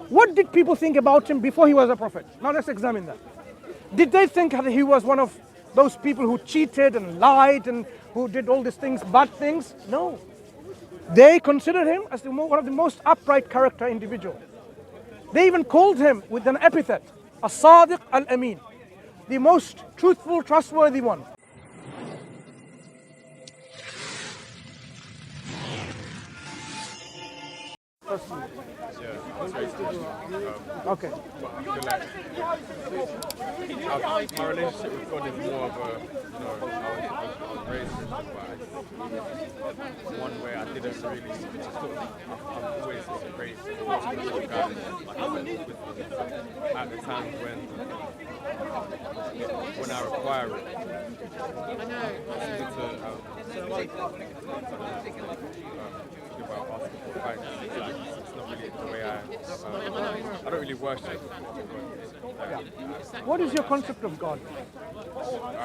What did people think about him before he was a prophet? Now let's examine that. Did they think that he was one of those people who cheated and lied and who did all these things, bad things? No. They considered him as one of the most upright character individual. They even called him with an epithet, as-sadiq al-amin, the most truthful, trustworthy one. Okay. But I feel like my relationship with God is more of a, I was raised by one way I didn't really I'm always raised with God at the times when I require it. It's not really the way I don't really worship. What is your concept of God?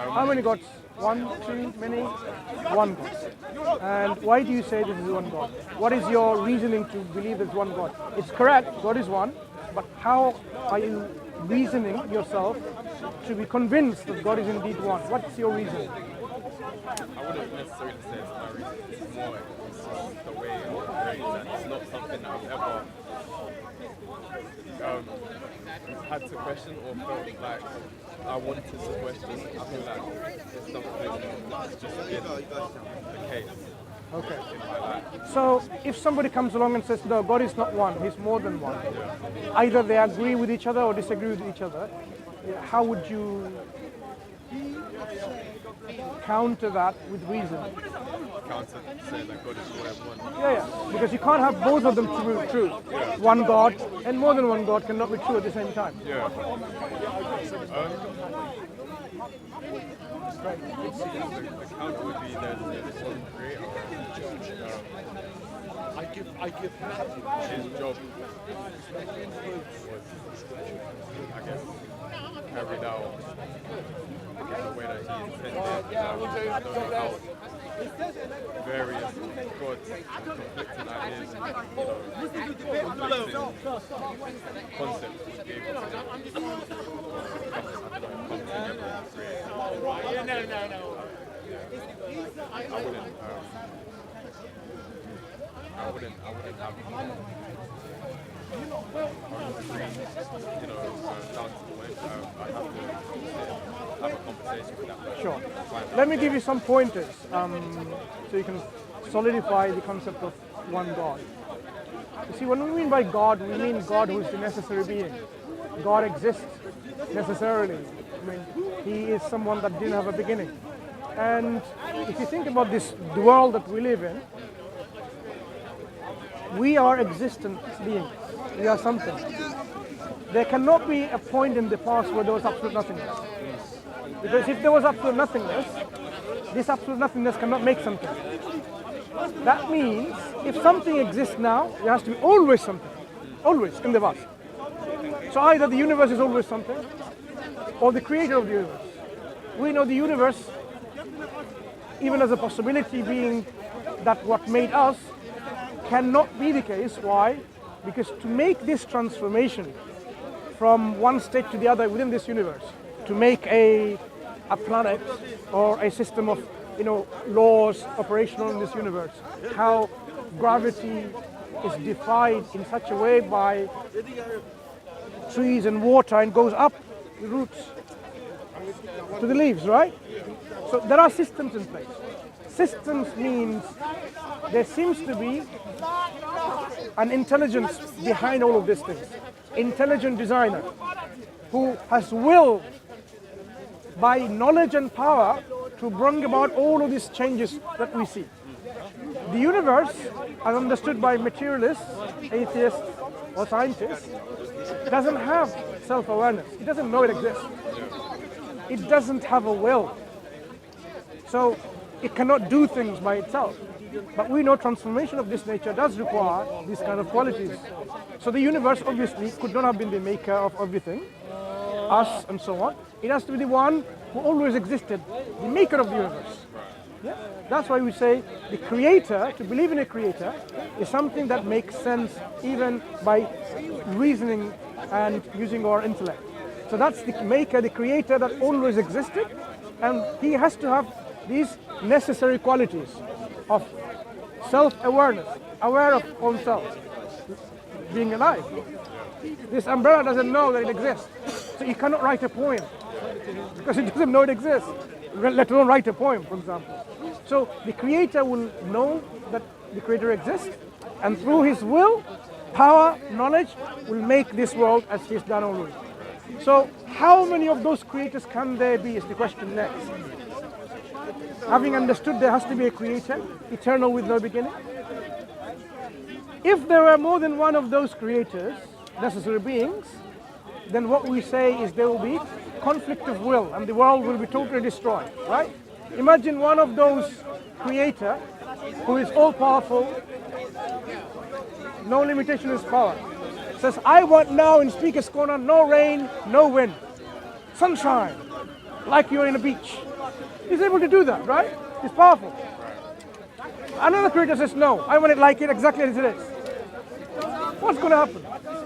How many gods? One, two, many? One God. And why do you say this is one God? What is your reasoning to believe there's one God? It's correct, God is one, but how are you reasoning yourself to be convinced that God is indeed one? What's your reason? I wouldn't necessarily say it's my reason. It's more the way I was raised, and it's not something that I've ever had to question or felt like I wanted to question. I feel like it's something that's just been the case. Okay. So if somebody comes along and says, no, God is not one, he's more than one, either they agree with each other or disagree with each other, how would you counter that with reason? Counter saying that God is more than one. Yeah, because you can't have both of them true. Yeah. One God and more than one God cannot be true at the same time. Yeah. The counter would be that there's one creator. I give his job was, I guess, carried out in the way that he intended. I don't know how various gods and conflicting ideas and conflicting concepts was able to come together and create. I wouldn't have down to the point. I have to have a conversation with that person. Sure. Let me give you some pointers so you can solidify the concept of one God. You see, when we mean by God, we mean God who is the necessary being. God exists necessarily. I mean, he is someone that didn't have a beginning. And if you think about the world that we live in, we are existent beings. We are something. There cannot be a point in the past where there was absolute nothingness. Because if there was absolute nothingness, this absolute nothingness cannot make something. That means if something exists now, there has to be always something. Always in the past. So either the universe is always something, or the creator of the universe. We know the universe, even as a possibility being that what made us, cannot be the case. Why? Because to make this transformation from one state to the other within this universe, to make a planet or a system of laws operational in this universe, how gravity is defied in such a way by trees and water and goes up the roots to the leaves, right? So there are systems in place. Systems means there seems to be an intelligence behind all of these things. Intelligent designer who has will by knowledge and power to bring about all of these changes that we see. The universe, as understood by materialists, atheists, or scientists, doesn't have self-awareness. It doesn't know it exists. It doesn't have a will. So it cannot do things by itself. But we know transformation of this nature does require these kind of qualities. So the universe obviously could not have been the maker of everything, us and so on. It has to be the one who always existed, the maker of the universe. Yeah? That's why we say the creator, to believe in a creator, is something that makes sense even by reasoning and using our intellect. So that's the maker, the creator that always existed, and he has to have these necessary qualities of self-awareness, aware of oneself, being alive. This umbrella doesn't know that it exists, so you cannot write a poem because it doesn't know it exists, let alone write a poem, for example. So the creator will know that the creator exists, and through his will, power, knowledge, will make this world as he's done already. So how many of those creators can there be is the question next. Having understood there has to be a creator, eternal with no beginning. If there were more than one of those creators, necessary beings, then what we say is there will be conflict of will and the world will be totally destroyed, right? Imagine one of those creator who is all powerful, no limitation is power, says, I want now in speaker's corner no rain, no wind, sunshine, like you're in a beach. He's able to do that, right? He's powerful. Another creator says, no, I want it like it exactly as it is. What's going to happen?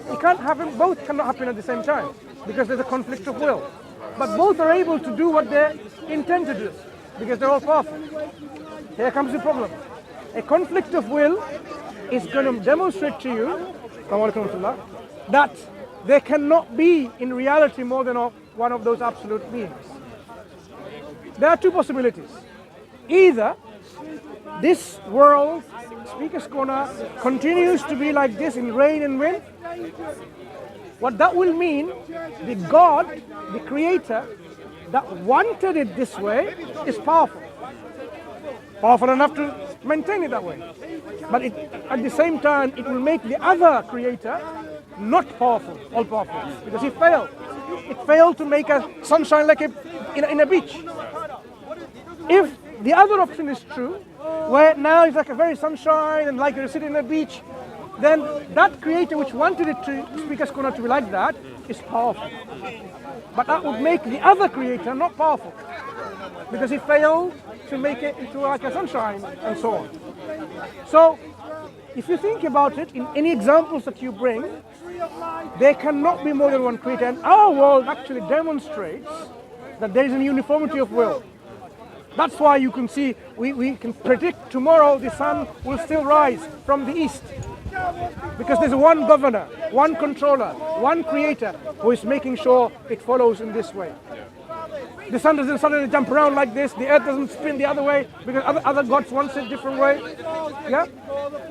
You can't have them, both cannot happen at the same time because there's a conflict of will. But both are able to do what they intend to do because they're all powerful. Here comes the problem. A conflict of will is going to demonstrate to you that there cannot be in reality more than one of those absolute beings. There are two possibilities. Either this world, speaker's corner, continues to be like this in rain and wind. What that will mean, the God, the creator, that wanted it this way is powerful. Powerful enough to maintain it that way. But at the same time, it will make the other creator not powerful, all powerful, because he failed. It failed to make a sunshine like in a beach. If the other option is true, where now it's like a very sunshine and like you're sitting on a beach, then that creator which wanted it to, speaker's corner, to be like that is powerful. But that would make the other creator not powerful because he failed to make it into like a sunshine and so on. So if you think about it, in any examples that you bring, there cannot be more than one creator, and our world actually demonstrates that there is a uniformity of will. That's why you can see, we can predict tomorrow the sun will still rise from the east. Because there's one governor, one controller, one creator who is making sure it follows in this way. The sun doesn't suddenly jump around like this, the earth doesn't spin the other way because other gods want it a different way. Yeah?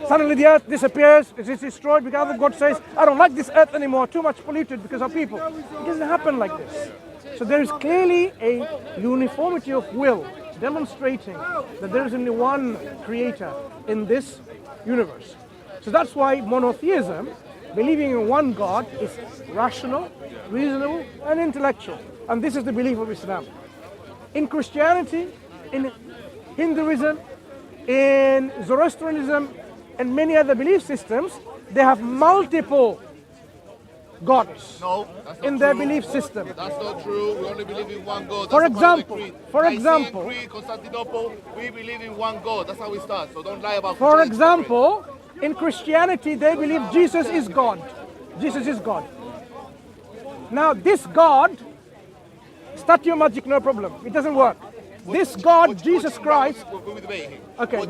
Suddenly the earth disappears, it is destroyed because other god says, I don't like this earth anymore, too much polluted because of people. It doesn't happen like this. So there is clearly a uniformity of will demonstrating that there is only one creator in this universe. So that's why monotheism, believing in one God, is rational, reasonable, and intellectual. And this is the belief of Islam. In Christianity, in Hinduism, in Zoroastrianism, and many other belief systems, they have multiple gods in their belief system. That's not true. We only believe in one God. For example, Constantinople, we believe in one God. That's how we start. So don't lie about. For example, in Christianity, they believe Jesus is God. Jesus is God. Now, this God, start your magic, no problem. It doesn't work. This God, Jesus Christ. Okay.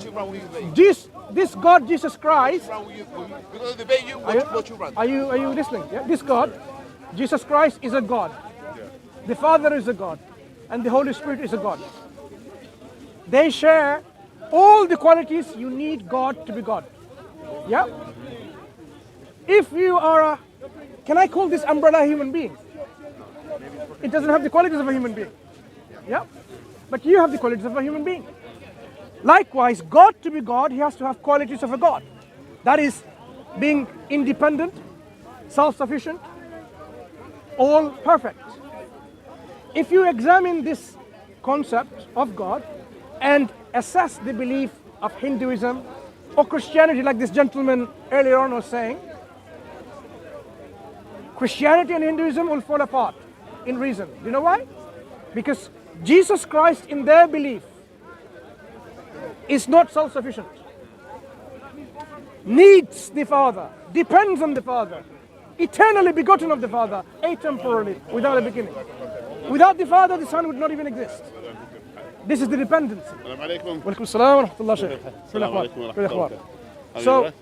This God, Jesus Christ. Are you listening? Yeah? This God, Jesus Christ, is a God. The Father is a God, and the Holy Spirit is a God. They share all the qualities you need God to be God. Yeah? If you are can I call this umbrella a human being? It doesn't have the qualities of a human being. Yeah? But you have the qualities of a human being. Likewise, God to be God, he has to have qualities of a God. That is, being independent, self-sufficient, all perfect. If you examine this concept of God and assess the belief of Hinduism or Christianity, like this gentleman earlier on was saying, Christianity and Hinduism will fall apart in reason. Do you know why? Because Jesus Christ, in their belief, is not self-sufficient. Needs the Father, depends on the Father, eternally begotten of the Father, atemporally, without a beginning. Without the Father, the Son would not even exist. This is the dependency. Walaikum salam wa rahmatullah, Shaykh. So,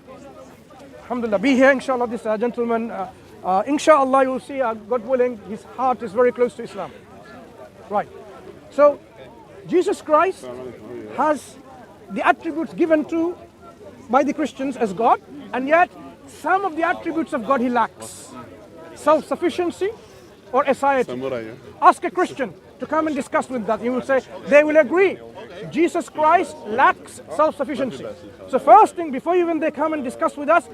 alhamdulillah, be here, inshallah, this gentleman, inshallah, you will see, God willing, his heart is very close to Islam. Right. So, Jesus Christ has the attributes given to by the Christians as God, and yet some of the attributes of God he lacks. Self-sufficiency or aseity. Ask a Christian to come and discuss with that. He will say, they will agree. Jesus Christ lacks self-sufficiency. So first thing, before even they come and discuss with us,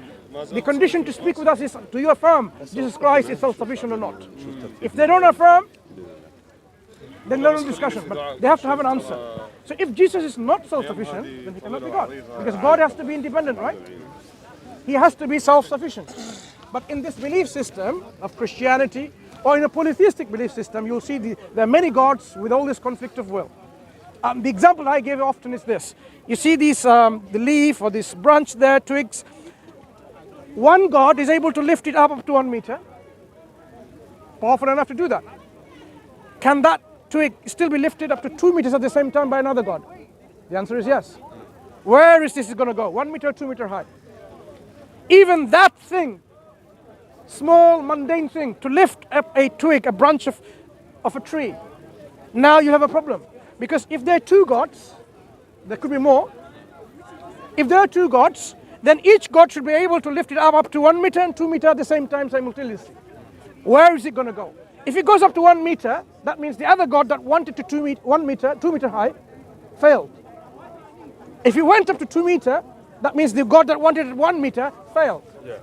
the condition to speak with us is, do you affirm Jesus Christ is self-sufficient or not? If they don't affirm, then no discussion, but they have to have an answer. So if Jesus is not self-sufficient, then he cannot be God. Because God has to be independent, right? He has to be self-sufficient. But in this belief system of Christianity, or in a polytheistic belief system, you'll see there are many gods with all this conflict of will. The example I give often is this. You see these, the leaf or this branch there, twigs. One God is able to lift it up to 1 meter. Powerful enough to do that. Can that twig still be lifted up to 2 meters at the same time by another God? The answer is yes. Where is this going to go? 1 meter, 2 meter high. Even that thing, small mundane thing, to lift up a twig, a branch of a tree, now you have a problem. Because if there are two gods, there could be more. If there are two gods, then each God should be able to lift it up to 1 meter and 2 meter at the same time simultaneously. Where is it going to go? If it goes up to 1 meter, that means the other God that wanted to 2 meter high, failed. If it went up to 2 meter, that means the God that wanted it 1 meter failed. Yeah.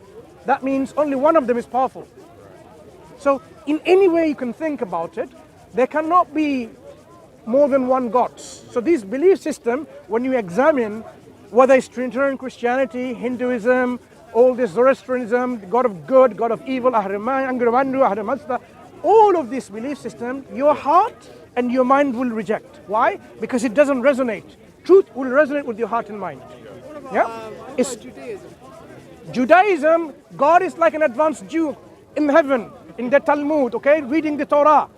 That means only one of them is powerful. So in any way you can think about it, there cannot be more than one God. So this belief system, when you examine whether it's Trinitarian Christianity, Hinduism, all this Zoroastrianism, God of good, God of evil, all of this belief system, your heart and your mind will reject. Why? Because it doesn't resonate. Truth will resonate with your heart and mind. Yeah? It's Judaism, God is like an advanced Jew in heaven, in the Talmud, okay, reading the Torah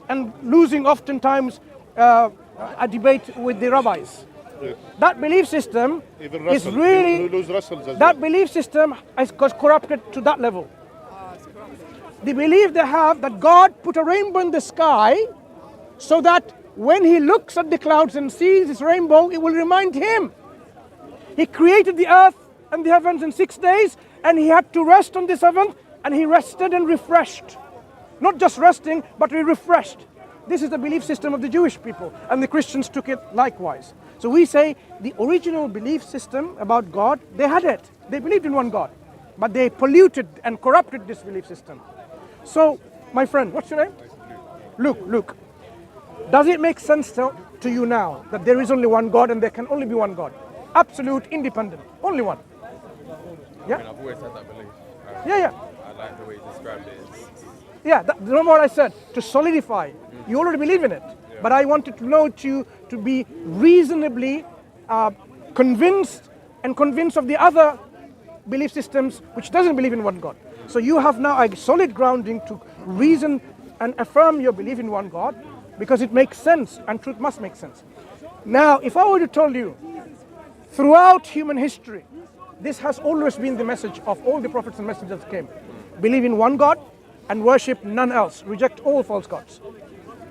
and losing oftentimes a debate with the rabbis. Yes. That belief system is really, that belief system has got corrupted to that level. The belief they have that God put a rainbow in the sky so that when he looks at the clouds and sees this rainbow, it will remind him. He created the earth and the heavens in 6 days, and he had to rest on the seventh, and he rested and refreshed. Not just resting, but he refreshed. This is the belief system of the Jewish people, and the Christians took it likewise. So we say the original belief system about God, they had it. They believed in one God, but they polluted and corrupted this belief system. So, my friend, what's your name? Luke. Does it make sense to you now that there is only one God and there can only be one God? Absolute, independent, only one. Yeah? I mean, I've always had that belief. Yeah. I like the way you described it. Yeah, remember what I said, to solidify. You already believe in it. Yeah. But I wanted to know you to be reasonably convinced of the other belief systems which doesn't believe in one God. So you have now a solid grounding to reason and affirm your belief in one God, because it makes sense and truth must make sense. Now, if I were to tell you, throughout human history, this has always been the message of all the prophets and messengers that came. Believe in one God and worship none else. Reject all false gods.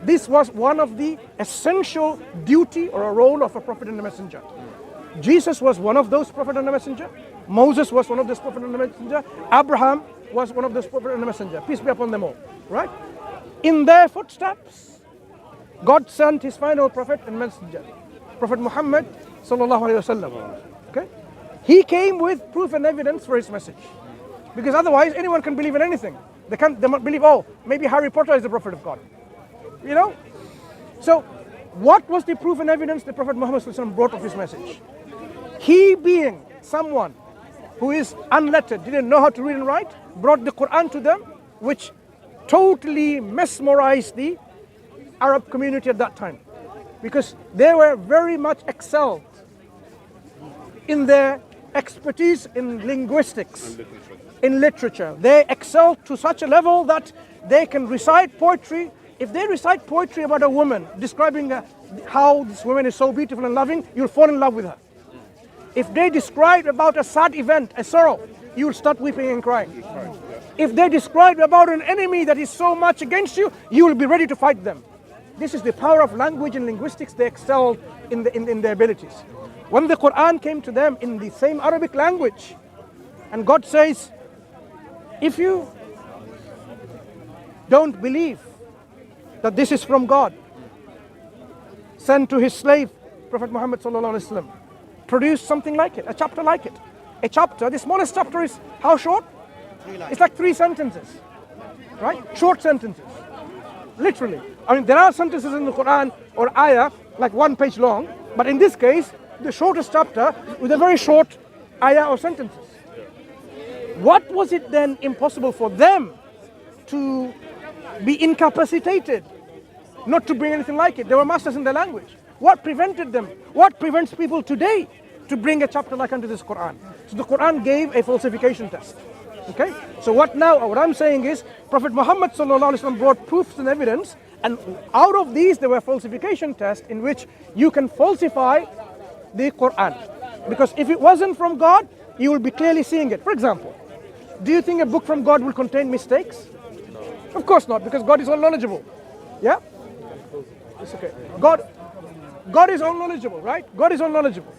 This was one of the essential duty or a role of a prophet and a messenger. Jesus was one of those prophet and a messenger. Moses was one of those prophet and a messenger. Abraham was one of those prophet and a messenger. Peace be upon them all. Right? In their footsteps, God sent his final prophet and messenger, Prophet Muhammad sallallahu alaihi wasallam. Okay? He came with proof and evidence for his message. Because otherwise anyone can believe in anything. They might believe, oh, maybe Harry Potter is the prophet of God. You know? So, what was the proof and evidence the Prophet Muhammad brought of his message? He, being someone who is unlettered, didn't know how to read and write, brought the Quran to them, which totally mesmerized the Arab community at that time. Because they were very much excelled in their expertise in linguistics, in literature. They excel to such a level that they can recite poetry. If they recite poetry about a woman, describing how this woman is so beautiful and loving, you'll fall in love with her. If they describe about a sad event, a sorrow, you'll start weeping and crying. If they describe about an enemy that is so much against you, you will be ready to fight them. This is the power of language and linguistics. They excelled in their abilities. When the Quran came to them in the same Arabic language, and God says, if you don't believe that this is from God, send to his slave, Prophet Muhammad sallallahu alaihi wasallam, produce something like it, a chapter like it. A chapter, the smallest chapter is how short? It's like 3 sentences, right? Short sentences, literally. I mean, there are sentences in the Quran or ayah like 1 page long, but in this case, the shortest chapter with a very short ayah or sentences. What was it then impossible for them to be incapacitated, not to bring anything like it? They were masters in their language. What prevented them? What prevents people today to bring a chapter like unto this Quran? So the Quran gave a falsification test. Okay? So what I'm saying is, Prophet Muhammad sallallahu alaihi wasallam brought proofs and evidence, and out of these there were falsification tests in which you can falsify the Quran. Because if it wasn't from God, you will be clearly seeing it. For example, do you think a book from God will contain mistakes? No. Of course not, because God is all knowledgeable. Yeah? It's okay. God is all knowledgeable, right? God is all knowledgeable.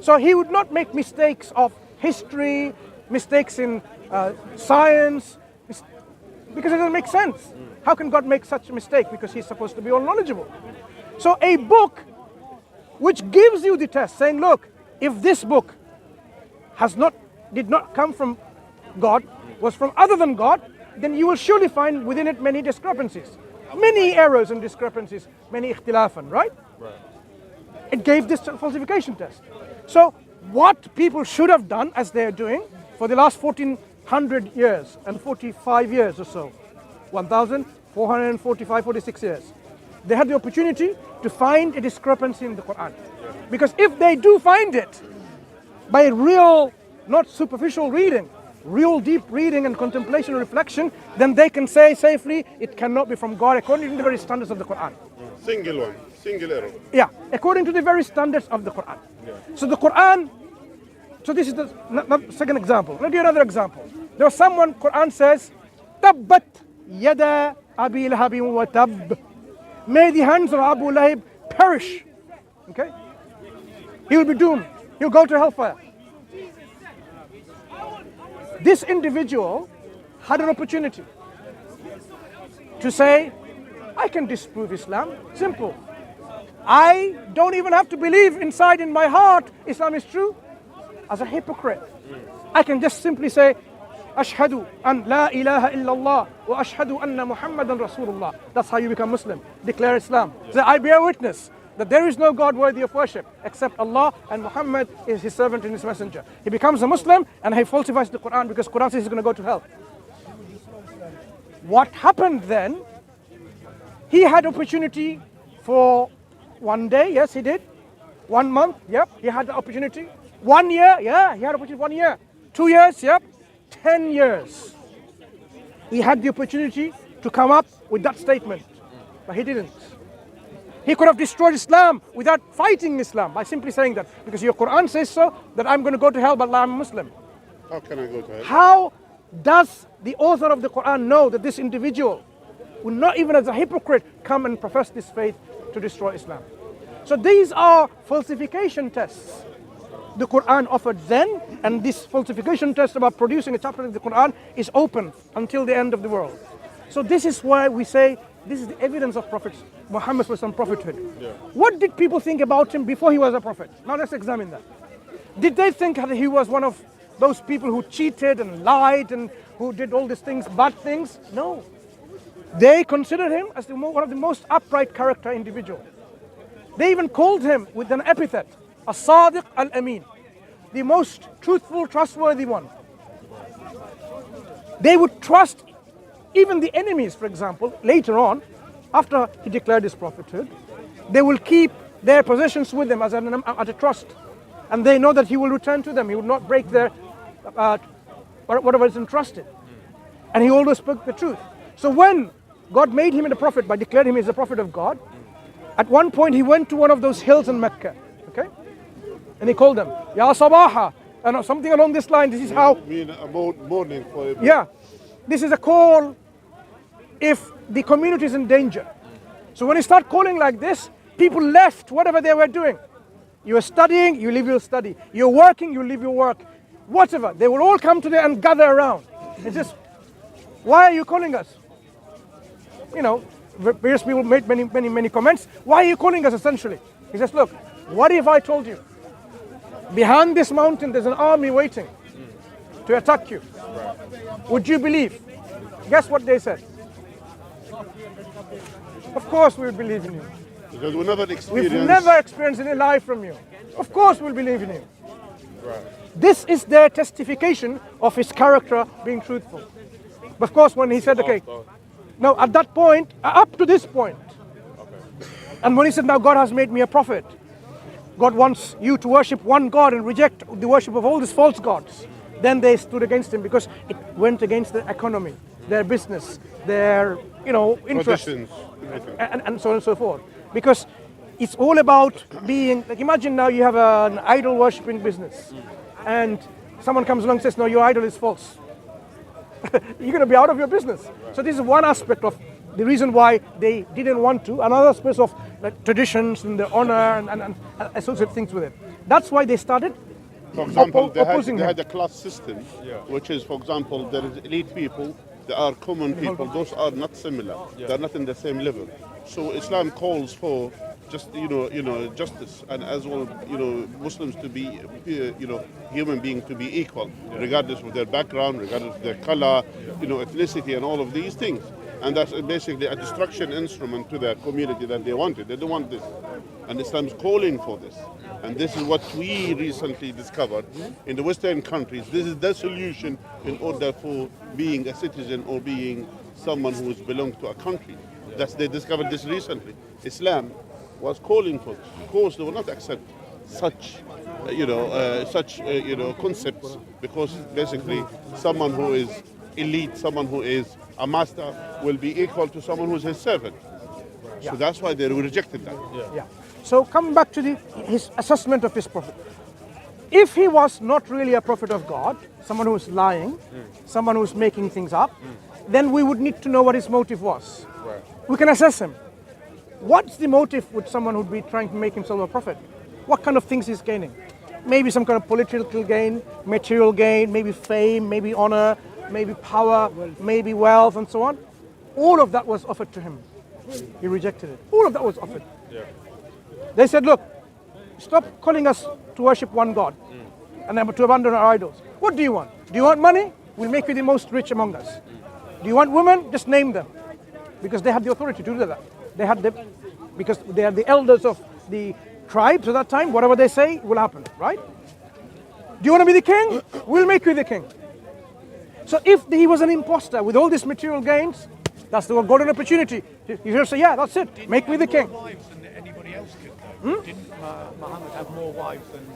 So he would not make mistakes of history, mistakes in science, because it doesn't make sense. How can God make such a mistake? Because he's supposed to be all knowledgeable. So a book which gives you the test, saying, look, if this book did not come from God, was from other than God, then you will surely find within it many discrepancies, many errors and discrepancies, many ikhtilafan, right? It gave this falsification test. So what people should have done, as they are doing for the last 1400 years and 45 years or so, 1445, 46 years, they had the opportunity to find a discrepancy in the Quran. Because if they do find it by real, not superficial reading, real deep reading and contemplation and reflection, then they can say safely it cannot be from God according to the very standards of the Quran. Single error. Yeah, according to the very standards of the Quran. So the Quran, so this is the second example. Let me give you another example. There was someone, Quran says, Tabbat yada abi lahabin wa tab. May the hands of Abu Lahab perish. Okay? He will be doomed. He'll go to hellfire. This individual had an opportunity to say, I can disprove Islam. Simple. I don't even have to believe inside in my heart Islam is true. As a hypocrite, I can just simply say, Ashhadu an la ilaha illallah wa ashhadu anna Muhammadan Rasulullah. That's how you become Muslim. Declare Islam. Say, I bear witness that there is no God worthy of worship except Allah, and Muhammad is his servant and his messenger. He becomes a Muslim and he falsifies the Quran because Quran says he's going to go to hell. What happened then? He had opportunity for 1 day, yes he did. 1 month, yep, he had the opportunity. 1 year, yeah, he had opportunity 1 year. 2 years, yep. 10 years. He had the opportunity to come up with that statement, but he didn't. He could have destroyed Islam without fighting Islam by simply saying that, because your Quran says so, that I'm going to go to hell, but I'm a Muslim. How can I go to hell? How does the author of the Quran know that this individual will not even as a hypocrite come and profess this faith to destroy Islam? So these are falsification tests the Quran offered then, and this falsification test about producing a chapter of the Quran is open until the end of the world. So this is why we say this is the evidence of Prophet Muhammad was some prophethood. What did people think about him before he was a prophet? Now let's examine that. Did they think that he was one of those people who cheated and lied and who did all these things, bad things? No. They considered him as one of the most upright character individual. They even called him with an epithet, As-Sadiq Al-Amin, the most truthful, trustworthy one. They would trust even the enemies, for example, later on, after he declared his prophethood, they will keep their possessions with them as a trust. And they know that he will return to them. He will not break their whatever is entrusted. And he always spoke the truth. So when God made him a prophet by declaring him as a prophet of God, at one point he went to one of those hills in Mecca, okay? And he called them, Ya Sabaha, and something along this line. This is how... mean about morning for everyone. Yeah, this is a call if the community is in danger. So when you start calling like this, people left whatever they were doing. You are studying, you leave your study. You're working, you leave your work. Whatever, they will all come today and gather around. It's just, why are you calling us? You know, various people made many comments. Why are you calling us essentially? He says, look, what if I told you, behind this mountain there's an army waiting to attack you? Would you believe? Guess what they said? Of course we will believe in you. Because we never We've never experienced any lie from you. Of course we'll believe in you. This is their testification of his character being truthful. But of course when he said, okay, no, at that point, up to this point, and when he said, now God has made me a prophet, God wants you to worship one God and reject the worship of all these false gods, then they stood against him because it went against their economy, their business, their, interests, and so on and so forth. Because it's all about being, like imagine now you have an idol worshipping business and someone comes along and says, no, your idol is false. You're going to be out of your business. So this is one aspect of the reason why they didn't want to. Another aspect of traditions and the honor and associated things with it. That's why they started. For example, they opposing had a class system, which is, for example, there is elite people, there are common people. Those are not similar. They're not in the same level. So Islam calls for just justice, and as well Muslims to be human beings to be equal, regardless of their background, regardless of their color, ethnicity, and all of these things. And that's basically a destruction instrument to their community that they wanted. They don't want this, and Islam is calling for this. And this is what we recently discovered in the Western countries. This is the solution in order for being a citizen or being someone who belongs to a country. They discovered this recently. Islam was calling for this. Of course, they will not accept such concepts, because basically someone who is elite, someone who is a master, will be equal to someone who is his servant. So that's why they rejected that. Yeah. So coming back to his assessment of his prophet. If he was not really a prophet of God, someone who is lying, someone who is making things up, then we would need to know what his motive was. We can assess him. What's the motive with someone who'd be trying to make himself a prophet? What kind of things he's gaining? Maybe some kind of political gain, material gain, maybe fame, maybe honor, maybe power, maybe wealth, and so on. All of that was offered to him. He rejected it. All of that was offered. They said, look, stop calling us to worship one God and then to abandon our idols. What do you want? Do you want money? We'll make you the most rich among us. Do you want women? Just name them. Because they had the authority to do that. They had because they are the elders of the tribes at that time. Whatever they say will happen, right? Do you want to be the king? We'll make you the king. So if he was an imposter with all these material gains, that's the golden opportunity. You just say, yeah, that's it. Make me the king. Wives than anybody else could. Didn't Muhammad have more wives than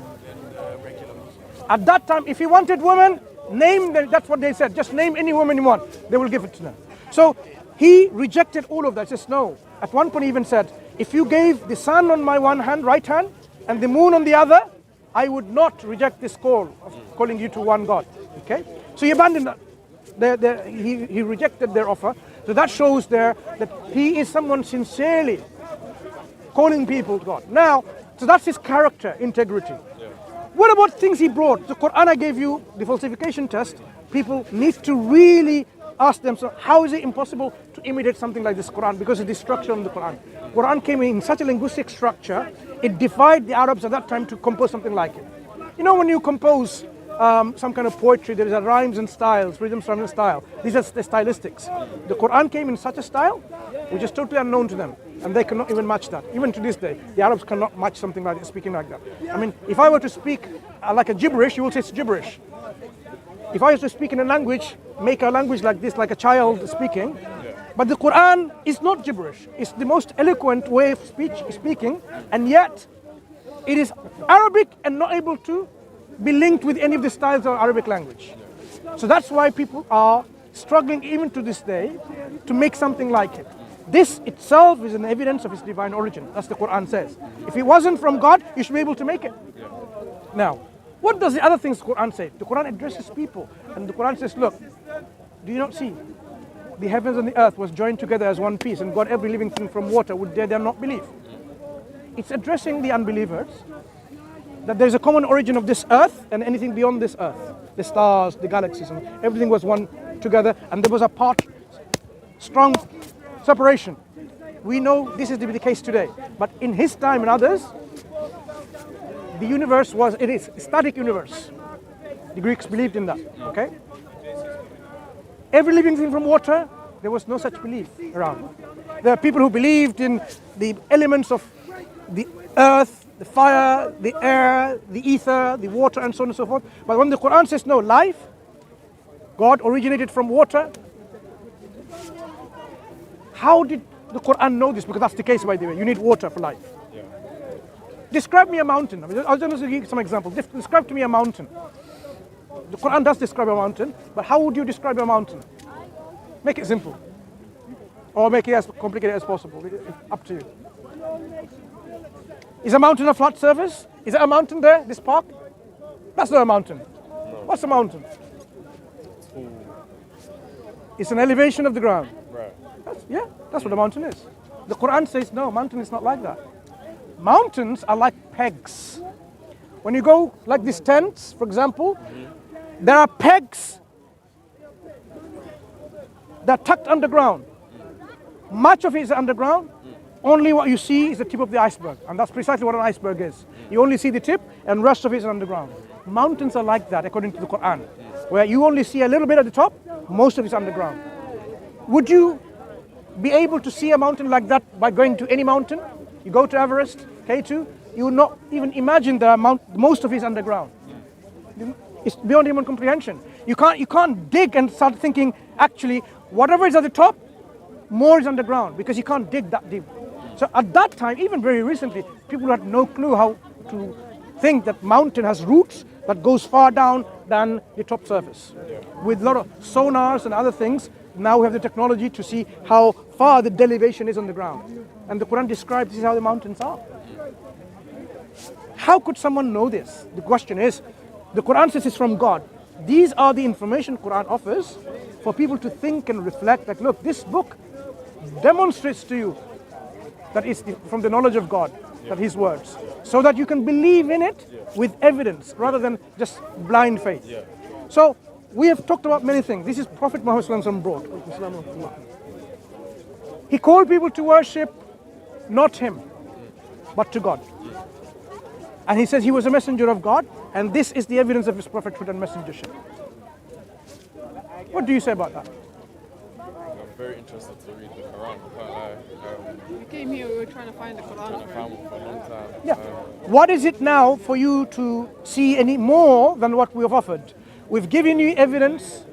regular Muslims? At that time, if he wanted women, name them. That's what they said. Just name any woman you want. They will give it to them. So he rejected all of that. He says, no. At one point he even said, if you gave the sun on my one hand, right hand, and the moon on the other, I would not reject this call of calling you to one God. Okay? So he abandoned that. He rejected their offer. So that shows there that he is someone sincerely calling people to God. Now, so that's his character, integrity. What about things he brought? The Quran I gave you, the falsification test. People need to really ask themselves, how is it impossible to imitate something like this Quran? Because of the structure of the Quran. Quran came in such a linguistic structure, it defied the Arabs at that time to compose something like it. You know, when you compose some kind of poetry, there is a rhymes and styles, rhythms, rhymes and style. These are the stylistics. The Quran came in such a style, which is totally unknown to them. And they cannot even match that. Even to this day, the Arabs cannot match something like that, speaking like that. I mean, if I were to speak like a gibberish, you will say it's gibberish. If I was to speak in a language, make a language like this, like a child speaking, but the Quran is not gibberish. It's the most eloquent way of speaking, and yet It is Arabic and not able to be linked with any of the styles of Arabic language. So that's why people are struggling even to this day to make something like it. This itself is an evidence of its divine origin. That's the Quran says. If it wasn't from God, you should be able to make it. Now, what does the other things the Quran say? The Quran addresses people, and the Quran says, look, do you not see? The heavens and the earth was joined together as one piece, and God every living thing from water. Would they not believe? It's addressing the unbelievers, that there's a common origin of this earth and anything beyond this earth. The stars, the galaxies, and everything was one together, and there was a strong separation. We know this is to be the case today, but in his time and others, the universe it is a static universe. The Greeks believed in that, okay? Every living thing from water, there was no such belief around. There are people who believed in the elements of the earth, the fire, the air, the ether, the water, and so on and so forth. But when the Quran says no, life, God originated from water. How did the Quran know this? Because that's the case, by the way. You need water for life. Yeah. Describe me a mountain. I'll just give you some examples. Describe to me a mountain. The Quran does describe a mountain, but how would you describe a mountain? Make it simple. Or make it as complicated as possible. Up to you. Is a mountain a flat surface? Is it a mountain there, this park? That's not a mountain. No. What's a mountain? It's an elevation of the ground. Right. That's what a mountain is. The Quran says, no, mountain is not like that. Mountains are like pegs. When you go like these tents, for example, there are pegs that are tucked underground. Much of it is underground. Only what you see is the tip of the iceberg. And that's precisely what an iceberg is. You only see the tip and the rest of it is underground. Mountains are like that according to the Quran, where you only see a little bit at the top, most of it is underground. Would you be able to see a mountain like that by going to any mountain? You go to Everest, K2, you would not even imagine that most of it is underground. It's beyond human comprehension. You can't dig and start thinking, actually, whatever is at the top, more is underground, because you can't dig that deep. So at that time, even very recently, people had no clue how to think that mountain has roots that goes far down than the top surface. With a lot of sonars and other things, now we have the technology to see how far the derivation is on the ground. And the Quran describes this is how the mountains are. How could someone know this? The question is, the Quran says it's from God. These are the information Quran offers for people to think and reflect, like, look, this book demonstrates to you that it's from the knowledge of God, that His words, so that you can believe in it with evidence rather than just blind faith. So we have talked about many things. This is Prophet Muhammad ﷺ brought. He called people to worship not him, but to God. And he says he was a messenger of God, and this is the evidence of his prophethood and messengership. What do you say about that? I'm very interested to read the Quran. We came here, we were trying to find the Quran. I found one for a long time. Yeah. What is it now for you to see any more than what we have offered? We've given you evidence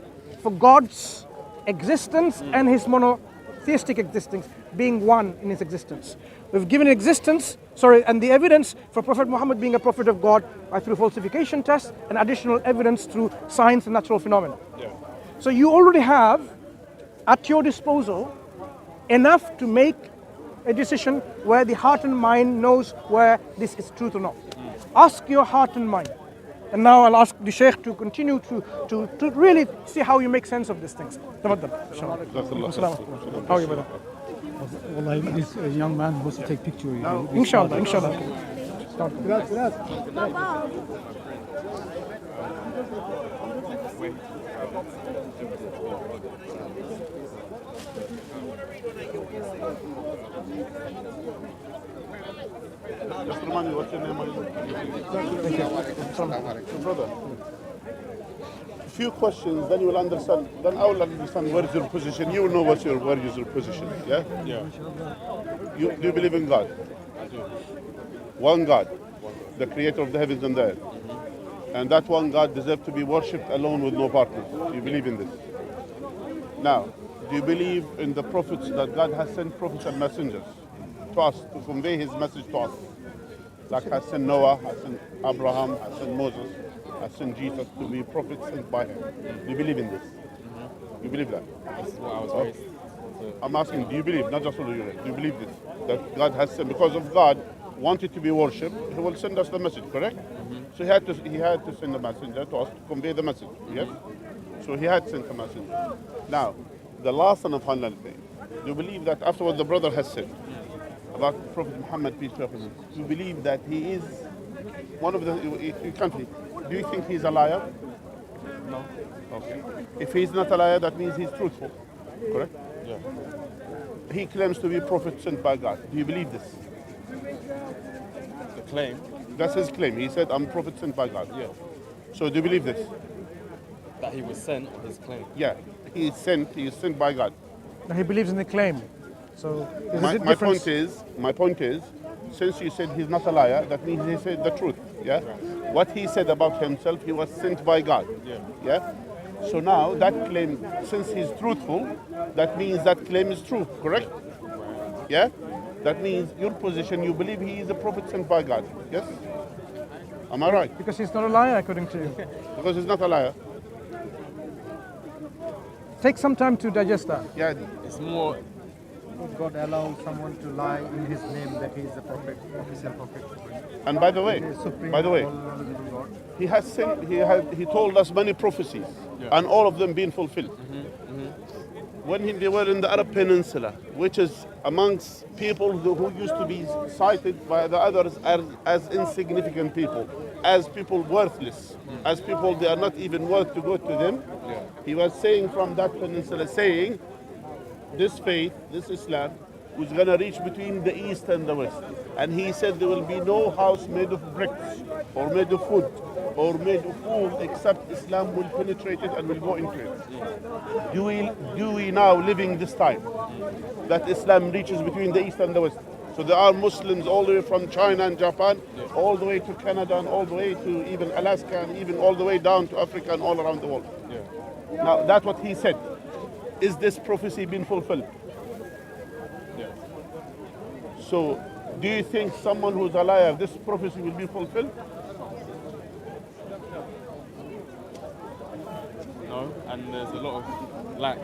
for God's existence and his monotheistic existence, being one in his existence. We've given and the evidence for Prophet Muhammad being a prophet of God through falsification tests and additional evidence through science and natural phenomena. Yeah. So you already have at your disposal enough to make a decision where the heart and mind knows where this is truth or not. Ask your heart and mind. And now I'll ask the Sheikh to continue to really see how you make sense of these things. Tafaddal. How are you, brother? Wallahi, this young man wants to take picture of you. Inshallah. Start. Just remind me what's your name again? Brother. A few questions, then you will understand. Then I will understand where is your position. You will know where is your position. Yeah. Yeah. Do you believe in God? I do. One God, the creator of the heavens and the earth. And that one God deserves to be worshipped alone with no partners. Do you believe in this? Now, do you believe in the prophets, that God has sent prophets and messengers to us to convey his message to us? Like has sent Noah, has sent Abraham, has sent Moses, has sent Jesus to be prophets sent by him. Do you believe in this? You believe that? This is what I was raised to. I'm asking, do you believe, not just what you read, do you believe this? That God has sent, because of God wanted to be worshipped, he will send us the message, correct? So he had to send a messenger to us to convey the message, yes? So he had sent a message. Now, the last and final thing, do you believe that after what the brother has said about Prophet Muhammad, peace be upon him, do you believe that he is one of the, you can't, do you think he's a liar? No. Okay. If he's not a liar, that means he's truthful, correct? Yeah. He claims to be a prophet sent by God. Do you believe this? The claim. That's his claim. He said, I'm a prophet sent by God. Yeah. So do you believe this? That he was sent, or his claim. Yeah. He is sent by God. Now he believes in the claim. So there's a My difference. point is, since you said he's not a liar, that means he said the truth. Yeah. What he said about himself, he was sent by God. Yeah. Yeah. So now that claim, since he's truthful, that means that claim is true, correct? Yeah? That means your position, you believe he is a prophet sent by God. Yes? Am I right? Because he's not a liar, according to you. Because he's not a liar. Take some time to digest that. Yeah. It's more. Would God allow someone to lie in his name that he is a prophet, official prophet? And by the way, He is supreme, by the way, all-knowledgeable God. he has sent, he told us many prophecies, and all of them being fulfilled. When they were in the Arab Peninsula, which is amongst people who used to be cited by the others as insignificant people, as people worthless, as people they are not even worth to go to them, he was saying from that peninsula, saying, this faith, this Islam, was going to reach between the east and the west. And he said there will be no house made of bricks or made of wood or made of wool except Islam will penetrate it and will go into it. Do we now living this time that Islam reaches between the east and the west? So there are Muslims all the way from China and Japan, all the way to Canada and all the way to even Alaska and even all the way down to Africa and all around the world. Now that's what he said. Is this prophecy being fulfilled? Yeah. So, do you think someone who's a liar, this prophecy will be fulfilled? No. And there's a lot of lack